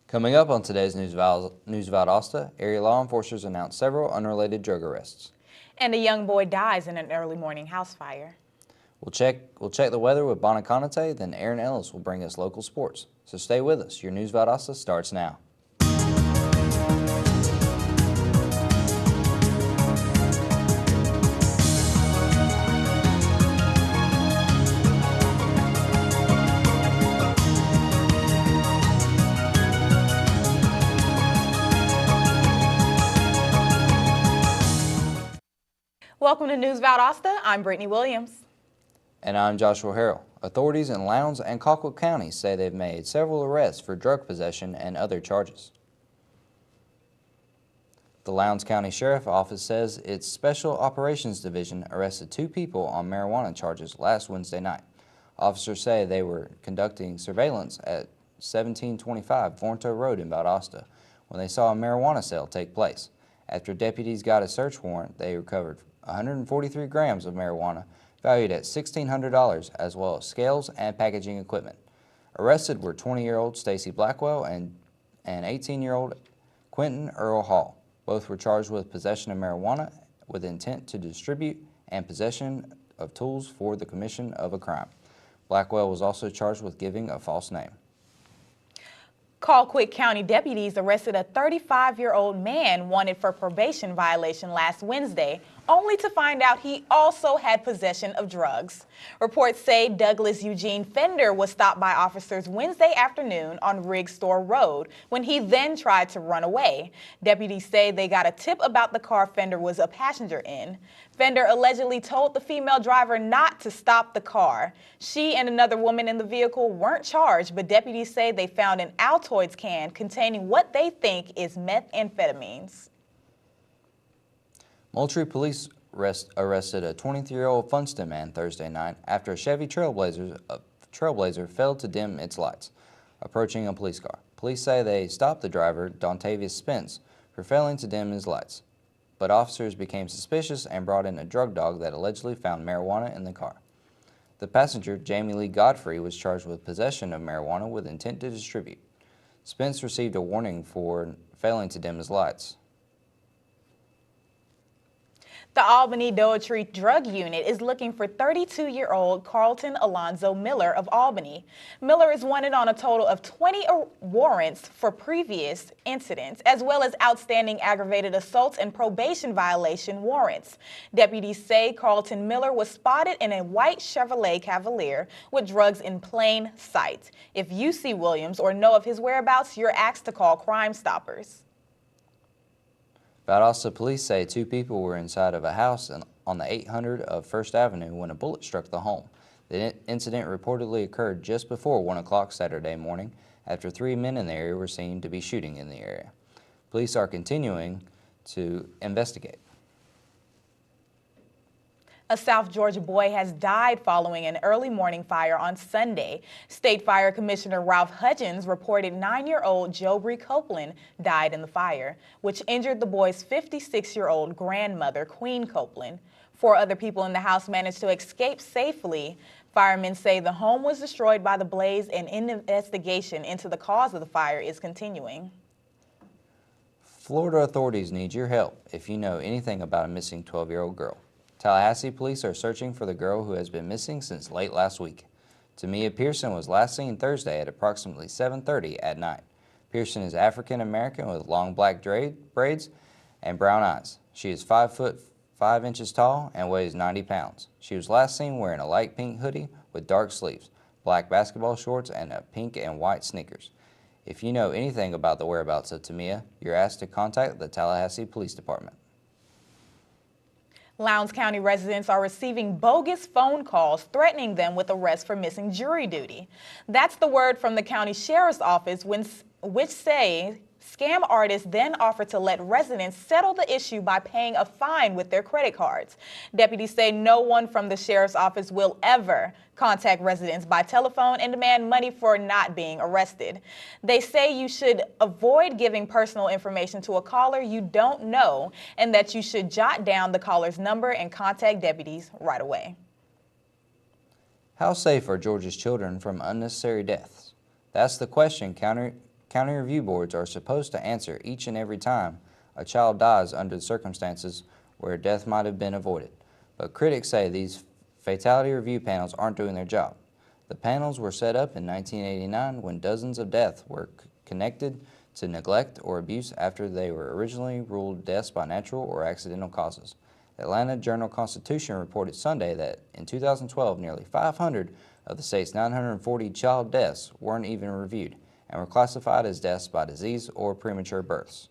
Coming up on today's News Valdosta, area law enforcers announced several unrelated drug arrests. And a young boy dies in an early morning house fire. We'll check the weather with Bonnie Conate, then Aaron Ellis will bring us local sports. So stay with us. Your News Valdosta starts now. Welcome to News Valdosta. I'm Brittany Williams. And I'm Joshua Harrell. Authorities in Lowndes and Colquitt counties say they've made several arrests for drug possession and other charges. The Lowndes County Sheriff's Office says its Special Operations Division arrested 2 people on marijuana charges last Wednesday night. Officers say they were conducting surveillance at 1725 Vornto Road in Valdosta when they saw a marijuana sale take place. After deputies got a search warrant, they recovered 143 grams of marijuana valued at $1,600, as well as scales and packaging equipment. Arrested were 20-year-old Stacy Blackwell and 18-year-old Quentin Earl Hall. Both were charged with possession of marijuana with intent to distribute and possession of tools for the commission of a crime. Blackwell was also charged with giving a false name. Colquitt County deputies arrested a 35-year-old man wanted for probation violation last Wednesday, only to find out he also had possession of drugs. Reports say Douglas Eugene Fender was stopped by officers Wednesday afternoon on Riggs Store Road when he then tried to run away. Deputies say they got a tip about the car Fender was a passenger in. Fender allegedly told the female driver not to stop the car. She and another woman in the vehicle weren't charged, but deputies say they found an Altoids can containing what they think is methamphetamines. Moultrie police arrested a 23-year-old Funston man Thursday night after a Chevy Trailblazer failed to dim its lights, approaching a police car. Police say they stopped the driver, Dontavius Spence, for failing to dim his lights, but officers became suspicious and brought in a drug dog that allegedly found marijuana in the car. The passenger, Jamie Lee Godfrey, was charged with possession of marijuana with intent to distribute. Spence received a warning for failing to dim his lights. The Albany Doherty Drug Unit is looking for 32-year-old Carlton Alonzo Miller of Albany. Miller is wanted on a total of 20 warrants for previous incidents, as well as outstanding aggravated assaults and probation violation warrants. Deputies say Carlton Miller was spotted in a white Chevrolet Cavalier with drugs in plain sight. If you see Williams or know of his whereabouts, you're asked to call Crime Stoppers. Valdosta police say 2 people were inside of a house on the 800 of First Avenue when a bullet struck the home. The incident reportedly occurred just before 1 o'clock Saturday morning after 3 men in the area were seen to be shooting in the area. Police are continuing to investigate. A South Georgia boy has died following an early morning fire on Sunday. State Fire Commissioner Ralph Hudgens reported 9-year-old Jobry Copeland died in the fire, which injured the boy's 56-year-old grandmother, Queen Copeland. 4 other people in the house managed to escape safely. Firemen say the home was destroyed by the blaze and an investigation into the cause of the fire is continuing. Florida authorities need your help if you know anything about a missing 12-year-old girl. Tallahassee police are searching for the girl who has been missing since late last week. Tamia Pearson was last seen Thursday at approximately 7:30 at night. Pearson is African American with long black braids and brown eyes. She is 5 foot 5 inches tall and weighs 90 pounds. She was last seen wearing a light pink hoodie with dark sleeves, black basketball shorts, and pink and white sneakers. If you know anything about the whereabouts of Tamia, you're asked to contact the Tallahassee Police Department. Lowndes County residents are receiving bogus phone calls threatening them with arrest for missing jury duty. That's the word from the county sheriff's office, which say scam artists then offer to let residents settle the issue by paying a fine with their credit cards. Deputies say no one from the sheriff's office will ever contact residents by telephone and demand money for not being arrested. They say you should avoid giving personal information to a caller you don't know and that you should jot down the caller's number and contact deputies right away. How safe are Georgia's children from unnecessary deaths? That's the question county review boards are supposed to answer each and every time a child dies under circumstances where death might have been avoided. But critics say these fatality review panels aren't doing their job. The panels were set up in 1989 when dozens of deaths were connected to neglect or abuse after they were originally ruled deaths by natural or accidental causes. The Atlanta Journal-Constitution reported Sunday that in 2012, nearly 500 of the state's 940 child deaths weren't even reviewed and were classified as deaths by disease or premature births.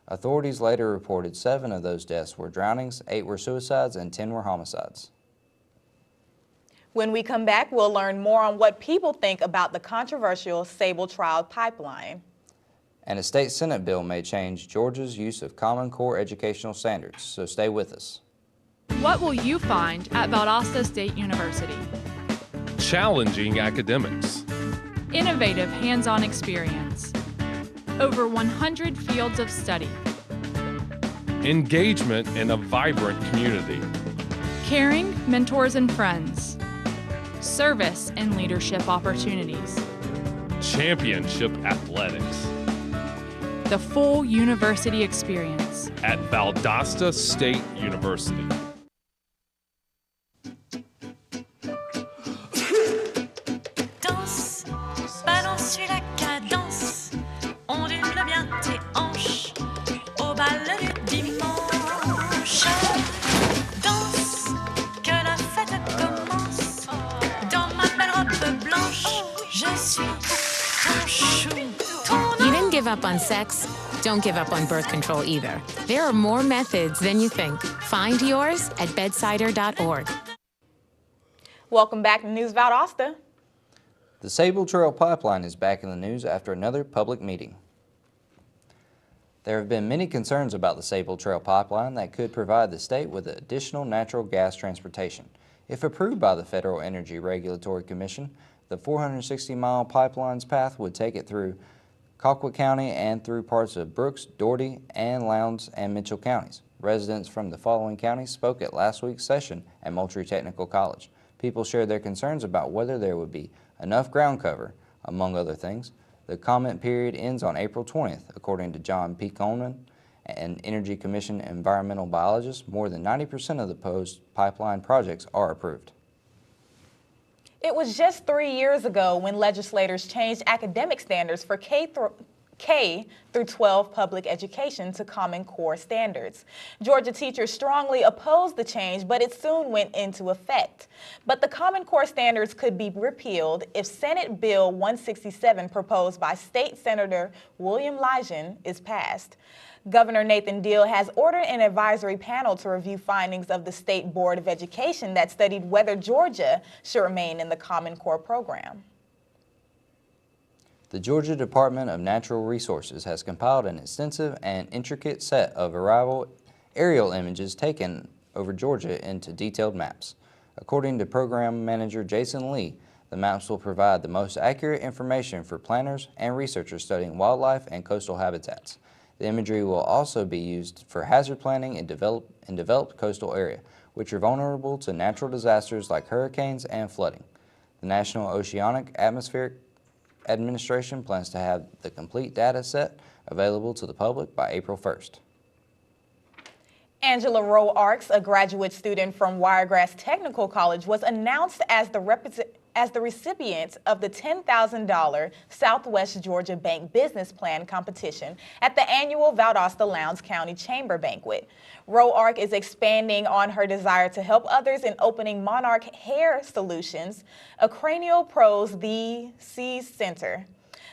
Authorities later reported 7 of those deaths were drownings, 8 were suicides, and 10 were homicides. When we come back, we'll learn more on what people think about the controversial Sable Trial pipeline. And a state Senate bill may change Georgia's use of Common Core educational standards, so stay with us. What will you find at Valdosta State University? Challenging academics. Innovative hands-on experience. Over 100 fields of study. Engagement in a vibrant community. Caring mentors and friends. Service and leadership opportunities. Championship athletics. The full university experience at Valdosta State University. Danse, balance suis la cadence, ondule bien tes hanches au bal du dimanche. Danse, que la fête commence, dans ma belle robe blanche, je suis ton chou. You didn't give up on sex? Don't give up on birth control either. There are more methods than you think. Find yours at bedsider.org. Welcome back to News Valdosta. The Sable Trail pipeline is back in the news after another public meeting. There have been many concerns about the Sable Trail pipeline that could provide the state with additional natural gas transportation. If approved by the Federal Energy Regulatory Commission, the 460-mile pipeline's path would take it through Colquitt County and through parts of Brooks, Doherty, and Lowndes and Mitchell counties. Residents from the following counties spoke at last week's session at Moultrie Technical College. People shared their concerns about whether there would be enough ground cover, among other things. The comment period ends on April 20th, according to John P. Coleman, an Energy Commission environmental biologist. More than 90% of the proposed pipeline projects are approved. It was just 3 years ago when legislators changed academic standards for K through 12 public education to Common Core standards. Georgia teachers strongly opposed the change, but it soon went into effect. But the Common Core standards could be repealed if Senate Bill 167 proposed by State Senator William Ligon is passed. Governor Nathan Deal has ordered an advisory panel to review findings of the State Board of Education that studied whether Georgia should remain in the Common Core program. The Georgia Department of Natural Resources has compiled an extensive and intricate set of aerial images taken over Georgia into detailed maps. According to Program Manager Jason Lee, the maps will provide the most accurate information for planners and researchers studying wildlife and coastal habitats. The imagery will also be used for hazard planning in developed coastal area, which are vulnerable to natural disasters like hurricanes and flooding. The National Oceanic Atmospheric Administration plans to have the complete data set available to the public by April 1st. Angela Rowe Arks, a graduate student from Wiregrass Technical College, was announced as the recipient of the $10,000 Southwest Georgia Bank Business Plan competition at the annual Valdosta Lowndes County Chamber Banquet. Rowe Ark is expanding on her desire to help others in opening Monarch Hair Solutions, a Cranial Pros VC Center.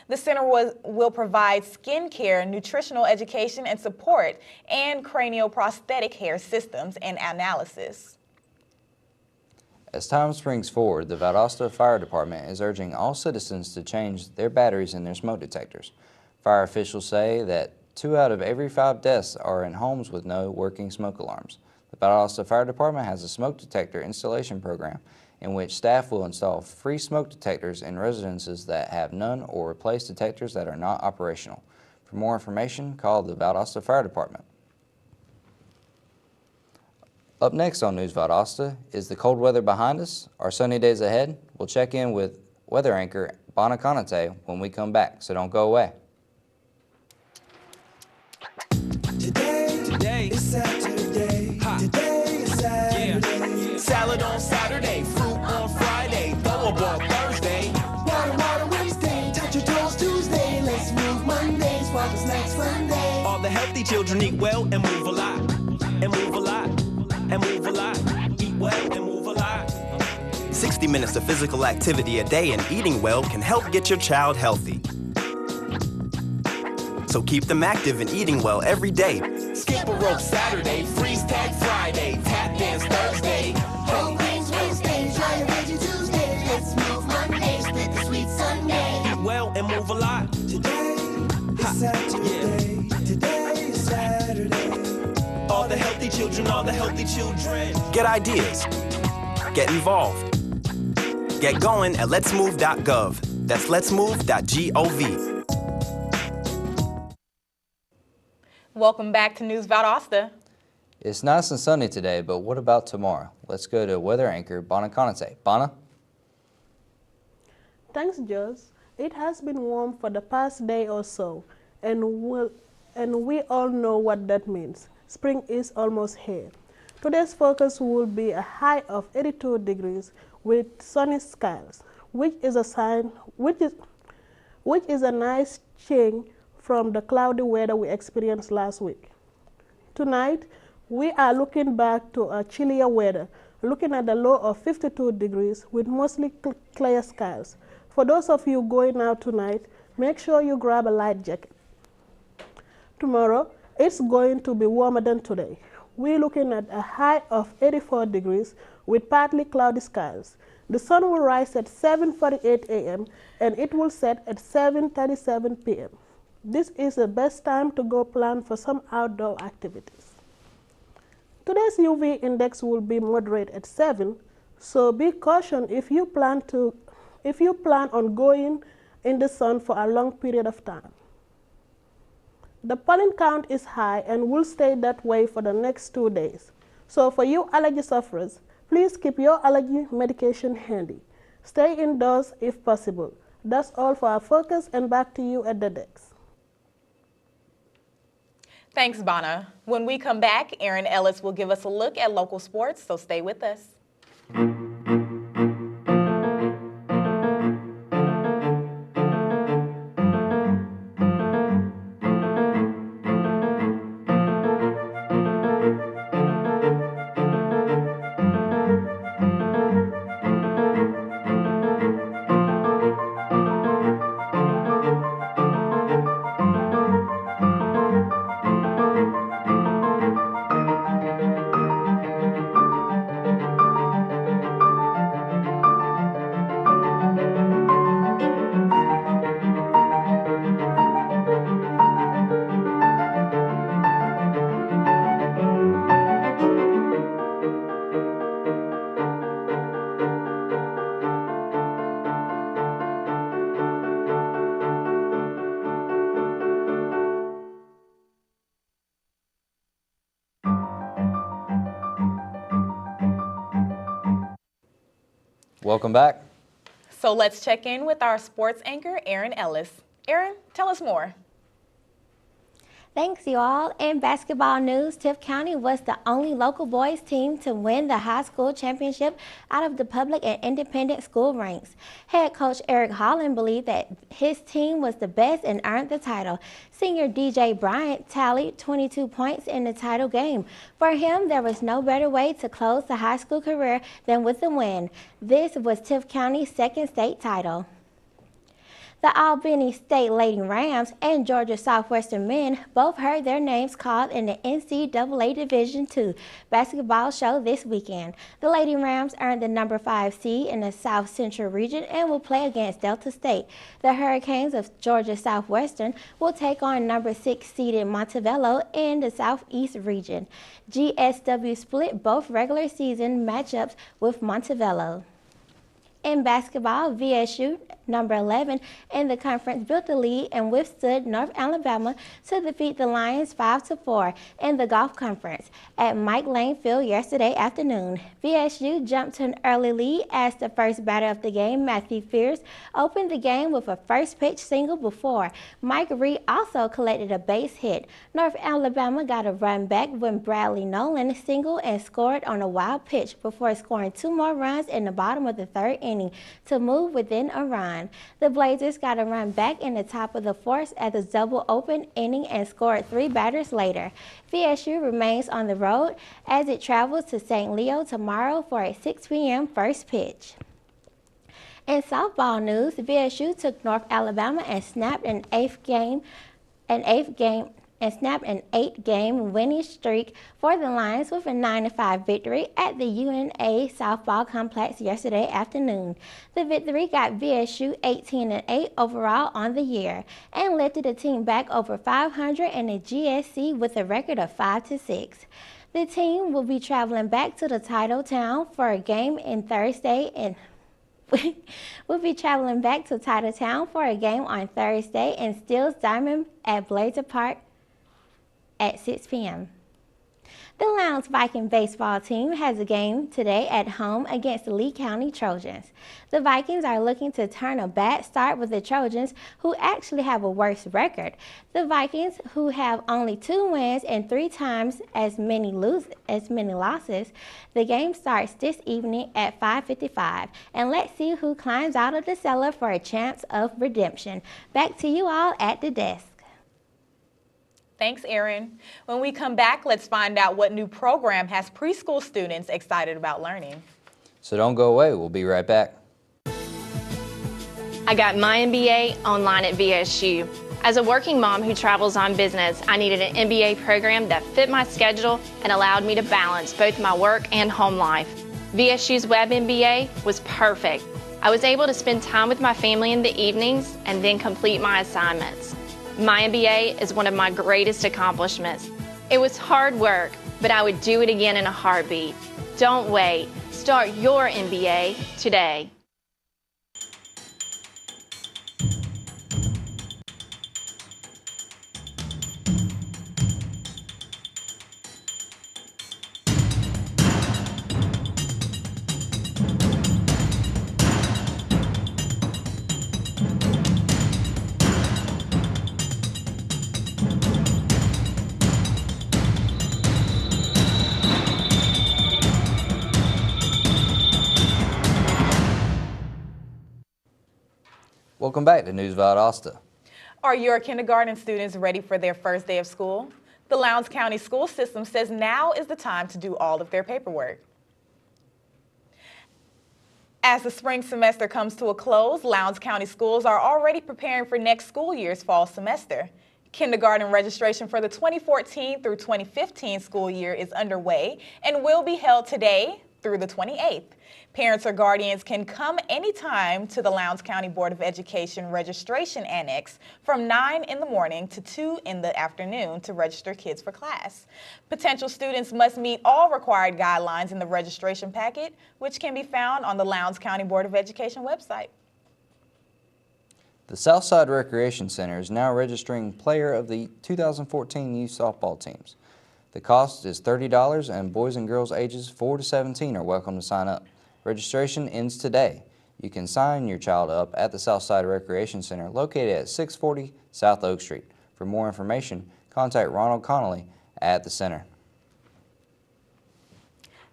The center will provide skin care, nutritional education and support, and cranioprosthetic hair systems and analysis. As time springs forward, the Valdosta Fire Department is urging all citizens to change their batteries in their smoke detectors. Fire officials say that 2 out of every 5 deaths are in homes with no working smoke alarms. The Valdosta Fire Department has a smoke detector installation program in which staff will install free smoke detectors in residences that have none or replace detectors that are not operational. For more information, call the Valdosta Fire Department. Up next on News Valdosta, is the cold weather behind us? Are sunny days ahead? We'll check in with weather anchor Bona Conate when we come back, so don't go away. Saturday. Today is Saturday. Salad on Saturday, fruit on Friday, throw a ball Thursday. Water Wednesday, touch your toes Tuesday. Let's move Monday, sparkle snacks Sunday. All the healthy children eat well and move a lot. And move a lot. And move a lot. Eat well and move a lot. 60 minutes of physical activity a day and eating well can help get your child healthy. So keep them active and eating well every day. Skip a rope Saturday, freeze tag Friday, tap dance Thursday. Whole grains Wednesday, try a veggie Tuesday. Let's move Monday, split the sweet Sunday. Eat well and move a lot. Today is Saturday. Today is Saturday. All the healthy children, all the healthy children. Get ideas. Get involved. Get going at letsmove.gov. That's letsmove.gov. Welcome back to News Valdosta. It's nice and sunny today, but what about tomorrow? Let's go to weather anchor Bonna Conate. Bonna? Thanks, Joss. It has been warm for the past day or so, and we all know what that means. Spring is almost here. Today's focus will be a high of 82 degrees with sunny skies, which is a nice change from the cloudy weather we experienced last week. Tonight, we are looking back to a chillier weather, looking at a low of 52 degrees with mostly clear skies. For those of you going out tonight, make sure you grab a light jacket. Tomorrow, it's going to be warmer than today. We're looking at a high of 84 degrees with partly cloudy skies. The sun will rise at 7:48 a.m. and it will set at 7:37 p.m. This is the best time to go plan for some outdoor activities. Today's UV index will be moderate at 7, so be cautioned if you plan on going in the sun for a long period of time. The pollen count is high and will stay that way for the next 2 days. So for you allergy sufferers, please keep your allergy medication handy. Stay indoors if possible. That's all for our focus, and back to you at the decks. Thanks, Bonna. When we come back, Aaron Ellis will give us a look at local sports, so stay with us. Welcome back. So let's check in with our sports anchor, Aaron Ellis. Aaron, tell us more. Thanks, you all. In basketball news, Tift County was the only local boys team to win the high school championship out of the public and independent school ranks. Head coach Eric Holland believed that his team was the best and earned the title. Senior DJ Bryant tallied 22 points in the title game. For him, there was no better way to close the high school career than with a win. This was Tift County's second state title. The Albany State Lady Rams and Georgia Southwestern men both heard their names called in the NCAA Division II basketball show this weekend. The Lady Rams earned the number 5 seed in the South Central region and will play against Delta State. The Hurricanes of Georgia Southwestern will take on number 6 seeded Montevallo in the Southeast region. GSW split both regular season matchups with Montevallo. In basketball, VSU, number 11 in the conference, built the lead and withstood North Alabama to defeat the Lions 5-4 in the Gulf Conference at Mike Lane Field yesterday afternoon. VSU jumped to an early lead as the first batter of the game, Matthew Fears, opened the game with a first pitch single before Mike Reed also collected a base hit. North Alabama got a run back when Bradley Nolan singled and scored on a wild pitch before scoring 2 more runs in the bottom of the third inning to move within a run. The Blazers got a run back in the top of the fourth at the double open inning and scored 3 batters later. VSU remains on the road as it travels to St. Leo tomorrow for a 6 p.m. first pitch. In softball news, VSU took North Alabama and snapped an 8-game winning streak for the Lions with a 9-5 victory at the UNA softball complex yesterday afternoon. The victory got VSU 18-8 overall on the year and lifted the team back over 500 in the GSC with a record of 5-6. The team will be traveling back to the title town for a game on Thursday in Steele's Diamond at Blazer Park at 6 p.m. The Lowndes Viking baseball team has a game today at home against the Lee County Trojans. The Vikings are looking to turn a bad start with the Trojans, who actually have a worse record. The Vikings, who have only 2 wins and 3 times as many losses. The game starts this evening at 5:55, and let's see who climbs out of the cellar for a chance of redemption. Back to you all at the desk. Thanks, Erin. When we come back, let's find out what new program has preschool students excited about learning. So don't go away. We'll be right back. I got my MBA online at VSU. As a working mom who travels on business, I needed an MBA program that fit my schedule and allowed me to balance both my work and home life. VSU's Web MBA was perfect. I was able to spend time with my family in the evenings and then complete my assignments. My MBA is one of my greatest accomplishments. It was hard work, but I would do it again in a heartbeat. Don't wait. Start your MBA today. Welcome back to News Valdosta. Are your kindergarten students ready for their first day of school? The Lowndes County School System says now is the time to do all of their paperwork. As the spring semester comes to a close, Lowndes County schools are already preparing for next school year's fall semester. Kindergarten registration for the 2014 through 2015 school year is underway and will be held today through the 28th. Parents or guardians can come anytime to the Lowndes County Board of Education Registration Annex from 9 in the morning to 2 in the afternoon to register kids for class. Potential students must meet all required guidelines in the registration packet, which can be found on the Lowndes County Board of Education website. The Southside Recreation Center is now registering player of the 2014 youth softball teams. The cost is $30 and boys and girls ages 4 to 17 are welcome to sign up. Registration ends today. You can sign your child up at the Southside Recreation Center located at 640 South Oak Street. For more information, contact Ronald Connolly at the center.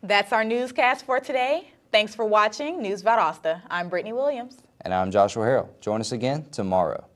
That's our newscast for today. Thanks for watching News Valdosta. I'm Brittany Williams. And I'm Joshua Harrell. Join us again tomorrow.